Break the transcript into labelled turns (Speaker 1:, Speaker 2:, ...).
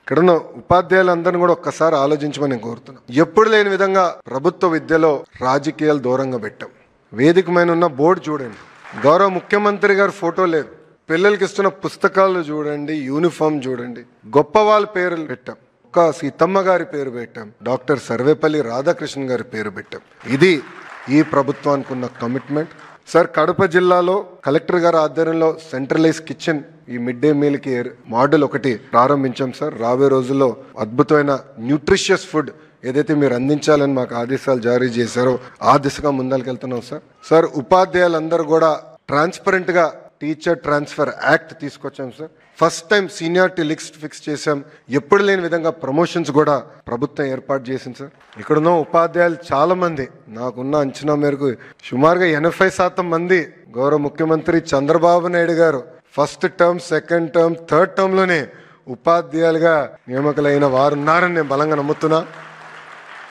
Speaker 1: ఇక్కడున్న ఉపాధ్యాయులందరినీ కూడా ఒక్కసారి ఆలోచించమని నేను కోరుతున్నాను. ఎప్పుడు లేని విధంగా ప్రభుత్వ విద్యలో రాజకీయాలు దూరంగా పెట్టాం. వేదిక మీద ఉన్న బోర్డు చూడండి, గౌరవ ముఖ్యమంత్రి గారి ఫోటో లేదు. పిల్లలకి ఇస్తున్న పుస్తకాలు చూడండి, యూనిఫామ్ చూడండి, గొప్ప వాళ్ళ పేర్లు పెట్టాం. ఒక సీతమ్మ గారి పేరు పెట్టాం, డాక్టర్ సర్వేపల్లి రాధాకృష్ణ గారి పేరు పెట్టాం. ఇది ఈ ప్రభుత్వానికి ఉన్న కమిట్మెంట్. సార్, కడప జిల్లాలో కలెక్టర్ గారి ఆధ్వర్యంలో సెంట్రలైజ్ కిచెన్ ఈ మిడ్ డే మీల్కి మోడల్ ఒకటి ప్రారంభించాం సార్. రాబోయే రోజుల్లో అద్భుతమైన న్యూట్రిషియస్ ఫుడ్ ఏదైతే మీరు అందించాలని మాకు ఆదేశాలు జారీ చేశారో ఆ దిశగా ముందరికెళ్తున్నాం సార్. సార్, ఉపాధ్యాయులందరూ కూడా ట్రాన్స్పరెంట్గా టీచర్ ట్రాన్స్ఫర్ యాక్ట్ తీసుకొచ్చాం sir. First time seniority list fix చేశాం. ఎప్పుడు లేని విధంగా ప్రమోషన్స్ కూడా ప్రభుత్వం ఏర్పాటు చేసింది సార్. ఇక్కడున్న ఉపాధ్యాయులు చాలా మంది, నాకున్న అంచనా మేరకు సుమారుగా 80% మంది గౌరవ ముఖ్యమంత్రి Chandrababu Naidu garu first term, second term, third టర్మ్లోనే ఉపాధ్యాయులుగా నియామకులైన వారు ఉన్నారని నేను బలంగా నమ్ముతున్నా.